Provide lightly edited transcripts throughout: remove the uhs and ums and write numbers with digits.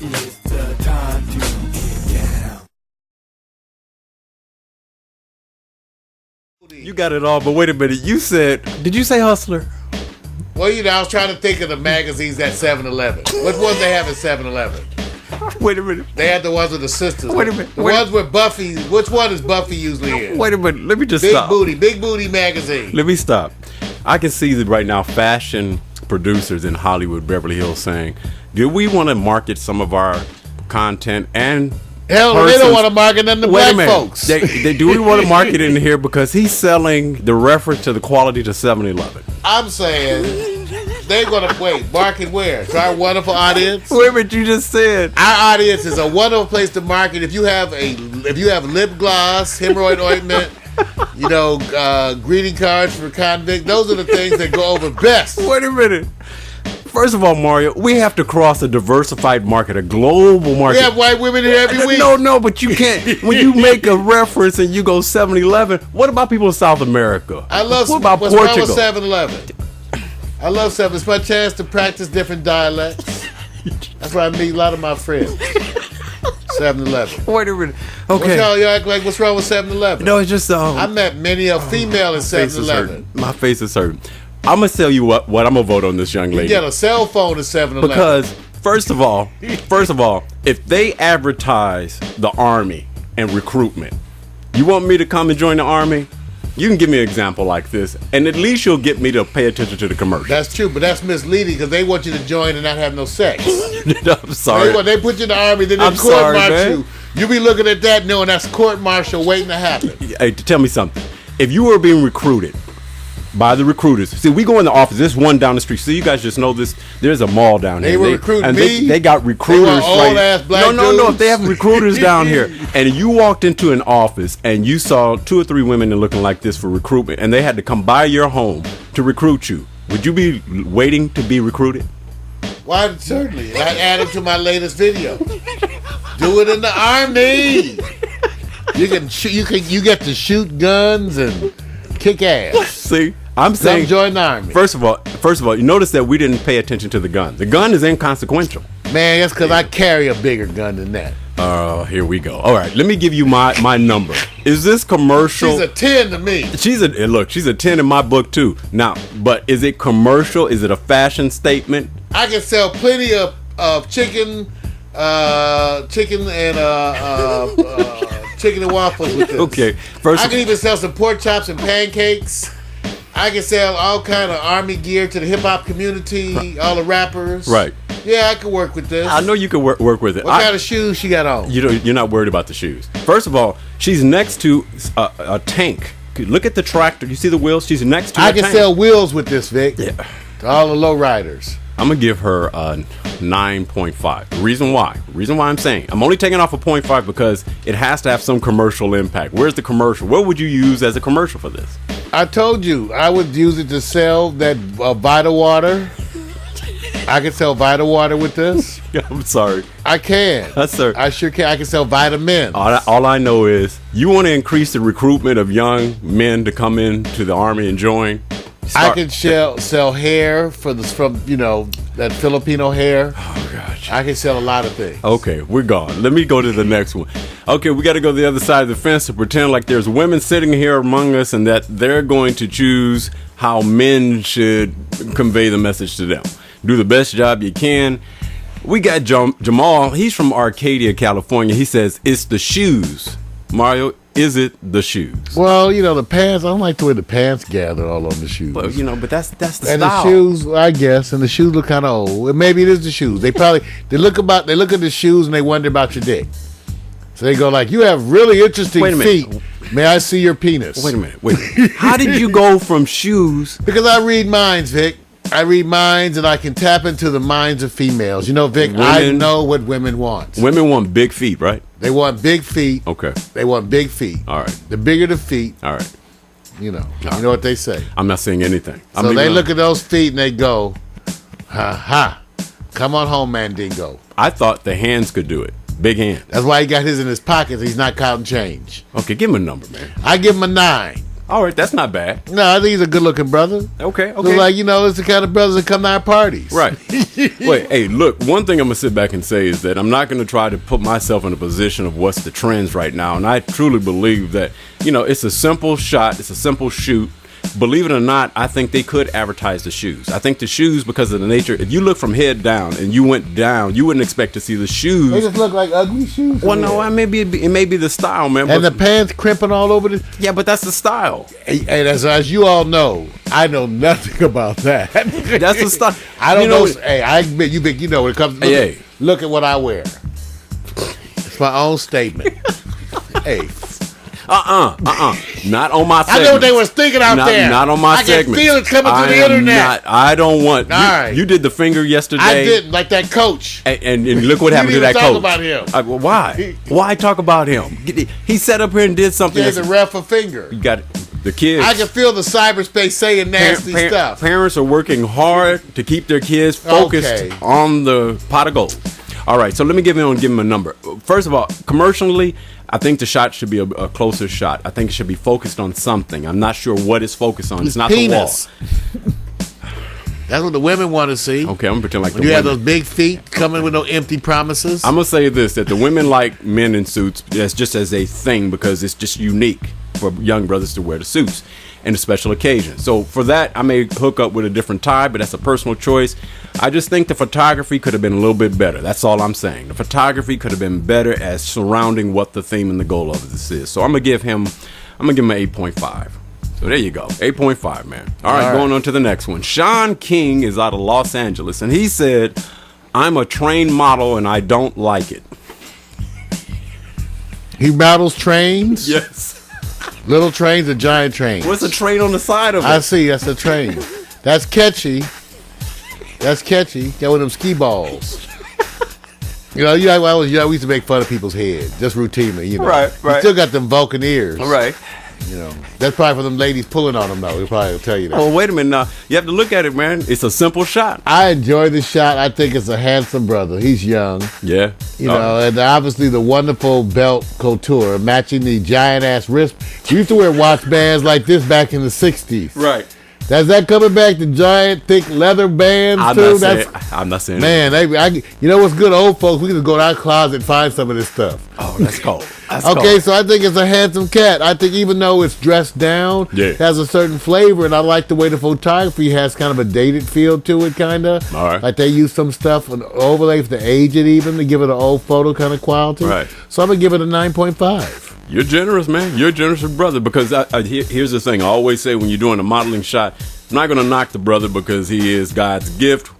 It's the time to get down. You got it all, but wait a minute. Did you say hustler? Well, I was trying to think of the magazines at 7-Eleven. Which ones they have at 7-Eleven? Wait a minute. They had the ones with the sisters. Wait a minute. The ones with Buffy. Which one is Buffy usually in? Wait a minute. Let me just Big stop. Big Booty magazine. Let me stop. I can see that right now fashion producers in Hollywood, Beverly Hills saying, do we want to market some of our content and hell, they don't want to market none of the black folks. Do we want to market in here because he's selling the reference to the quality to 7-Eleven? I'm saying they're going to market where? To our wonderful audience? Wait a minute, you just said. Our audience is a wonderful place to market. If you have lip gloss, hemorrhoid ointment, greeting cards for convict, those are the things that go over best. Wait a minute. First of all, Mario, we have to cross a diversified market, a global market. We have white women here every week. No, but you can't. When you make a reference and you go 7-Eleven, what about people in South America? What about Portugal? What's wrong with 7-Eleven? I love 7. It's my chance to practice different dialects. That's where I meet a lot of my friends. 7-Eleven. Wait a minute. Okay. You act like what's wrong with 7-Eleven? No, it's just I met many a female in 7-Eleven. My face is hurting. I'm gonna tell you what I'm gonna vote on this young lady. You get a cell phone at 7-Eleven. Because first of all, if they advertise the Army and recruitment, you want me to come and join the Army? You can give me an example like this, and at least you'll get me to pay attention to the commercial. That's true, but that's misleading because they want you to join and not have no sex. I'm sorry. They put you in the Army, then they court-martial you. You be looking at that knowing that's court-martial waiting to happen. Hey, tell me something. If you were being recruited by the recruiters, see, we go in the office. There's one down the street. So you guys just know this. There's a mall down here. They were recruiting me. They got recruiters. They were old-ass black dudes. No. If they have recruiters down here, and you walked into an office and you saw 2 or 3 women looking like this for recruitment, and they had to come by your home to recruit you, would you be waiting to be recruited? Why? Certainly. I'd add them to my latest video. Do it in the Army. You get to shoot guns and kick ass. See, I'm saying join the Army. First of all, you notice that we didn't pay attention to the gun. The gun is inconsequential. Man, that's because I carry a bigger gun than that. Oh, here we go. All right, let me give you my number. Is this commercial? She's a 10 to me. She's a 10 in my book too. Now, but is it commercial? Is it a fashion statement? I can sell plenty of chicken and chicken and waffles with this. Okay, I can even sell some pork chops and pancakes. I can sell all kind of Army gear to the hip hop community, all the rappers. Right. Yeah, I can work with this. I know you can work with it. What kind of shoes she got on? You're not worried about the shoes. First of all, she's next to a tank. Look at the tractor. You see the wheels? She's next to a tank. I can sell wheels with this, Vic. Yeah. To all the low riders. I'm going to give her a 9.5. The reason why I'm saying I'm only taking off a 0.5 because it has to have some commercial impact. Where's the commercial? What would you use as a commercial for this? I told you I would use it to sell that Vita water. I can sell Vita water with this. I'm sorry. I can. Yes, sir. I sure can. I can sell vitamins. All I know is you want to increase the recruitment of young men to come into the Army and join. I can sell hair from that Filipino hair. Oh gosh. I can sell a lot of things. Okay, we're gone. Let me go to the next one. Okay, we got to go to the other side of the fence to pretend like there's women sitting here among us and that they're going to choose how men should convey the message to them. Do the best job you can. We got Jamal. He's from Arcadia, California. He says it's the shoes. Mario, is it the shoes? Well, the pants. I don't like the way the pants gather all on the shoes. But but that's the and style. And the shoes, I guess, and the shoes look kind of old. Maybe it is the shoes. They look at the shoes and they wonder about your dick. So they go like, you have really interesting feet. May I see your penis? Wait a minute. How did you go from shoes? Because I read minds, Vic. I read minds and I can tap into the minds of females. Vic, I know what women want. Women want big feet, right? They want big feet. Okay. They want big feet. All right. The bigger the feet. All right. You know what they say. I'm not saying anything. So they look at those feet and they go, ha ha, come on home, Mandingo. I thought the hands could do it. Big hands. That's why he got his in his pockets. He's not counting change. Okay, give him a number, man. I give him a 9. All right, that's not bad. No, I think he's a good-looking brother. Okay. Look like, it's the kind of brothers that come to our parties. Right. Wait, hey, look, one thing I'm going to sit back and say is that I'm not going to try to put myself in a position of what's the trends right now. And I truly believe that, it's a simple shot. It's a simple shoot. Believe it or not, I think they could advertise the shoes. I think the shoes, because of the nature, if you look from head down and you went down, you wouldn't expect to see the shoes. They just look like ugly shoes. Well, no, it may be the style, man. And the pants crimping all over the... Yeah, but that's the style. And as you all know, I know nothing about that. That's the style. I don't know. Hey, I admit, you know when it comes to... Look at what I wear. It's my own statement. Hey... Not on my segment. I know what they was thinking out there. Not on my segment. I can feel it coming to the internet. I don't want... All right. You did the finger yesterday. I didn't, like that coach. And look what happened to that coach. Talk about him. Why? Why talk about him? He sat up here and did something. Gave the ref a finger. You got the kids. I can feel the cyberspace saying nasty stuff. Parents are working hard to keep their kids focused on the pot of gold. All right, so let me give him a number. First of all, commercially, I think the shot should be a closer shot. I think it should be focused on something. I'm not sure what it's focused on. It's not penis. The wall. That's what the women want to see. Okay, I'm going to pretend like when you have those big feet coming with no empty promises. I'm going to say this, that the women like men in suits. That's just as a thing because it's just unique for young brothers to wear the suits and a special occasion. So for that, I may hook up with a different tie, but that's a personal choice. I just think the photography could have been a little bit better. That's all I'm saying. The photography could have been better as surrounding what the theme and the goal of this is. So I'm gonna give him an 8.5. So there you go, 8.5, man. All right, going on to the next one. Sean King is out of Los Angeles, and he said, "I'm a train model and I don't like it." He models trains? Yes. Little trains or giant trains? What's a train on the side of it? I see, that's a train. That's catchy. That's catchy. Got one of them ski balls. We used to make fun of people's heads, just routinely, Right. You still got them Vulcan ears. Right. That's probably for them ladies pulling on them, though. They'll probably tell you that. Oh, wait a minute now. You have to look at it, man. It's a simple shot. I enjoy the shot. I think it's a handsome brother. He's young. Yeah. And obviously the wonderful belt couture matching the giant-ass wrist. We used to wear watch bands like this back in the 60s. Right. Is that coming back to giant, thick leather bands, too? I'm not saying man, you know what's good, old folks? We can go to our closet and find some of this stuff. Oh, that's cold. Okay, so I think it's a handsome cat. I think even though it's dressed down, it has a certain flavor, and I like the way the photography has kind of a dated feel to it, kind of. All right. Like they use some stuff, an overlay to age it even, to give it an old photo kind of quality. Right. So I'm going to give it a 9.5. You're generous, man. You're a generous brother because here's the thing. I always say when you're doing a modeling shot, I'm not going to knock the brother because he is God's gift,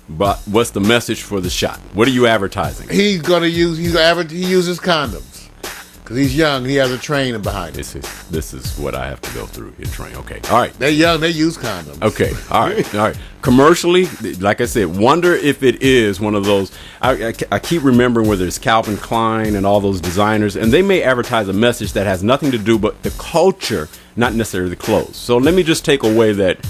but what's the message for the shot? What are you advertising? He uses condoms. Because he's young and he has a train behind him. This is what I have to go through in train. Okay. All right. They're young. They use condoms. Okay. All right. Commercially, like I said, wonder if it is one of those. I keep remembering where there's Calvin Klein and all those designers, and they may advertise a message that has nothing to do but the culture, not necessarily the clothes. So let me just take away that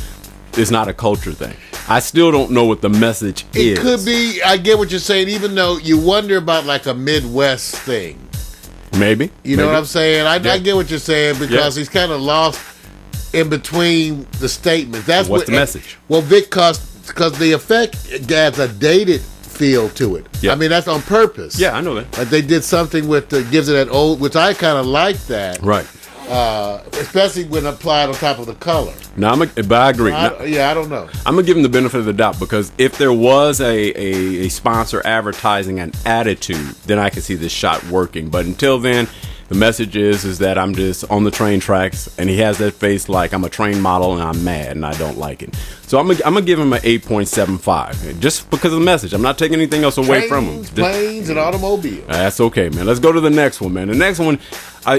it's not a culture thing. I still don't know what the message is. It could be. I get what you're saying, even though you wonder about like a Midwest thing. Maybe. You know what I'm saying? I get what you're saying because he's kind of lost in between the statements. That's what's the message? Well, because the effect adds a dated feel to it. Yeah. I mean, that's on purpose. Yeah, I know that. Like they did something with gives it that old, which I kind of like that. Right. Especially when applied on top of the color. No, but I agree. I don't know. I'm gonna give him the benefit of the doubt because if there was a sponsor advertising an attitude, then I could see this shot working. But until then, the message is that I'm just on the train tracks, and he has that face like I'm a train model and I'm mad and I don't like it. So I'm gonna give him an 8.75 just because of the message. I'm not taking anything else away from him. Planes, and automobiles. That's okay, man. Let's go to the next one, man. The next one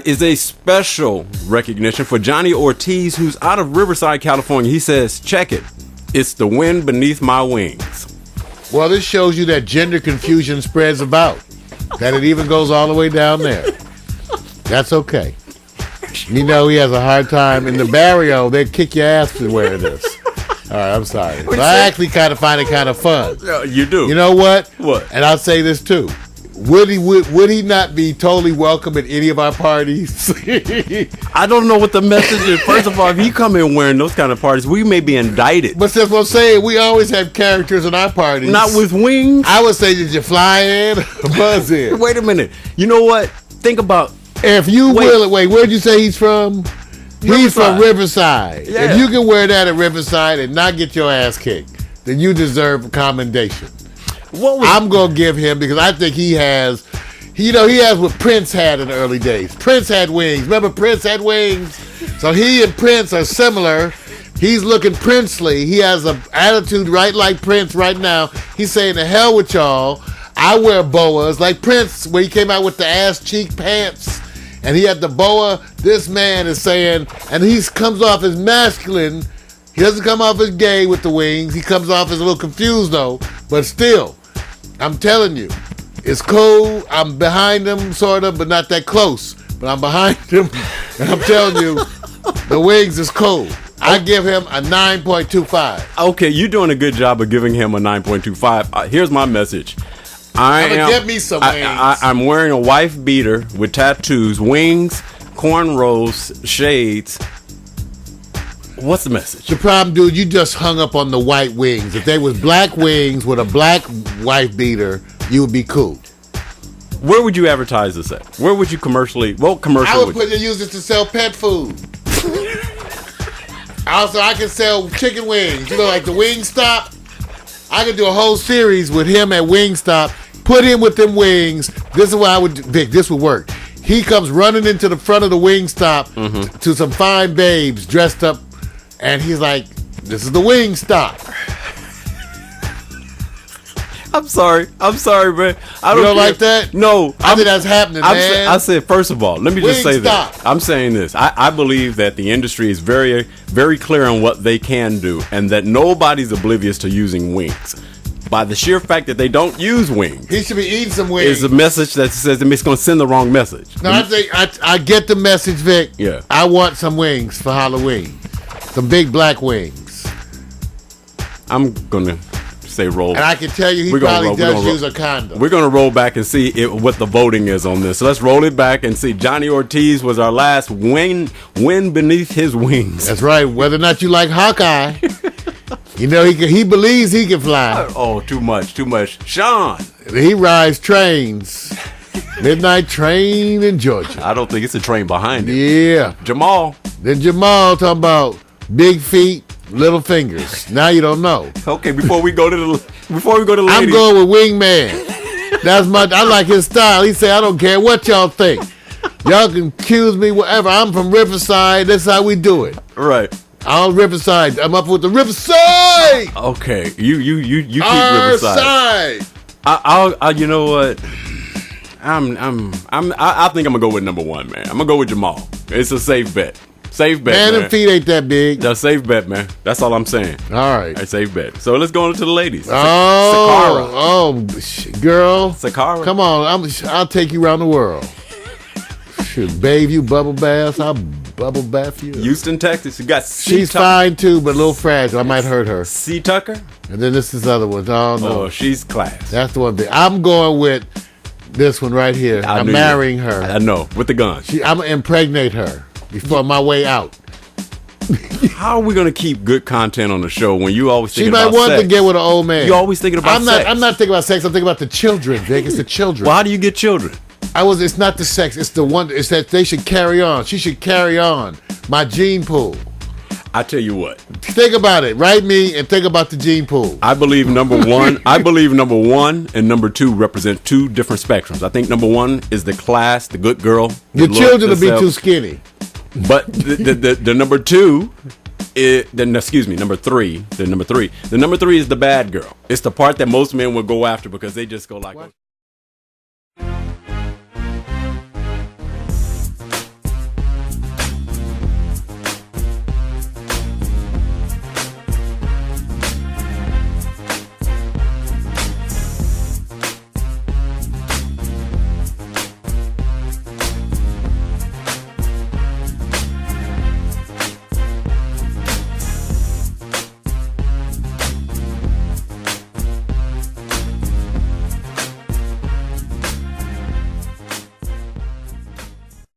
is a special recognition for Johnny Ortiz, who's out of Riverside, California. He says, check it. It's the wind beneath my wings. Well, this shows you that gender confusion spreads about. That it even goes all the way down there. That's okay. You know he has a hard time. In the barrio, they'd kick your ass for wearing this. All right, I'm sorry. But I actually kind of find it kind of fun. You do. You know what? What? And I'll say this too. Would he not be totally welcome at any of our parties? I don't know what the message is. First of all, if you come in wearing those kind of parties, we may be indicted. But that's what I'm saying. We always have characters in our parties. Not with wings. I would say, did you fly in or buzz in? Wait a minute. You know what? Think about if you where'd you say he's from? He's from Riverside. Yeah. If you can wear that at Riverside and not get your ass kicked, then you deserve a commendation. I'm going to give him, because I think he has what Prince had in the early days. Prince had wings. Remember Prince had wings? So he and Prince are similar. He's looking princely. He has an attitude right like Prince right now. He's saying, the hell with y'all. I wear boas. Like Prince, when he came out with the ass cheek pants, and he had the boa. This man is saying, and he comes off as masculine. He doesn't come off as gay with the wings. He comes off as a little confused, though. But still, I'm telling you, it's cool. I'm behind him, sort of, but not that close. But I'm behind him, and I'm telling you, the wings is cool. I give him a 9.25. Okay, you're doing a good job of giving him a 9.25. Here's my message. Get me some wings. I'm wearing a wife beater with tattoos, wings, cornrows, shades. What's the message? The problem, dude, you just hung up on the white wings. If they was black wings with a black wife beater, you would be cool. Where would you advertise this at? Where would you commercially? What commercial? I would use it to sell pet food. Also, I can sell chicken wings. You know, like the Wingstop. I could do a whole series with him at Wingstop. Put him with them wings. This is what I would do. Vic, this would work. He comes running into the front of the Wingstop to some fine babes dressed up. And he's like, this is the Wingstop. I'm sorry, man. You don't like that? No. I think that's happening, man. I said, first of all, let me just say this. I'm saying this. I believe that the industry is very, very clear on what they can do, and that nobody's oblivious to using wings. By the sheer fact that they don't use wings. He should be eating some wings. It's a message that says it's going to send the wrong message. No, I think I get the message, Vic. Yeah. I want some wings for Halloween. Some big black wings. I'm going to say roll. And I can tell you he probably does use a condom. We're going to roll back and see what the voting is on this. So let's roll it back and see. Johnny Ortiz was our last wind beneath his wings. That's right. Whether or not you like Hawkeye. You know, he believes he can fly. Oh, too much. Sean. He rides trains. Midnight train in Georgia. I don't think it's a train behind him. Yeah. Jamal. Then Jamal talking about big feet, little fingers. Now you don't know. Okay, before we go to ladies. I'm going with Wingman. I like his style. He said, I don't care what y'all think. Y'all can accuse me whatever. I'm from Riverside. That's how we do it. Right. All Riverside. I'm up with the Riverside. Okay. You keep Riverside. I you know what? I think I'm gonna go with number one, man. I'm gonna go with Jamal. It's a safe bet. Man, them feet ain't that big. That's a safe bet, man. That's all I'm saying. All right. A safe bet. So let's go on to the ladies. Girl. Sakara. Come on. I'll take you around the world. Should bathe you, bubble bath. I'll bubble bath you. Houston, Texas. You got She's fine too, but a little fragile. I might hurt her. C. Tucker. And then this is the other one. Oh, no. Oh, she's class. That's the one thing. I'm going with this one right here. I'm marrying her. I know. With the gun. I'm going to impregnate her before my way out. How are we going to keep good content on the show when you always thinking about sex? She might want to get with an old man. You always thinking about sex. I'm not thinking about sex. I'm thinking about the children, Vic. It's the children. Well, how do you get children? It's not the sex. It's the one. It's that they should carry on. She should carry on my gene pool. I tell you what. Think about it. Write me and think about the gene pool. I believe number one and number two represent two different spectrums. I think number one is the class, the good girl. Your children will be too skinny. But the number two number three. The number three is the bad girl. It's the part that most men will go after because they just go like.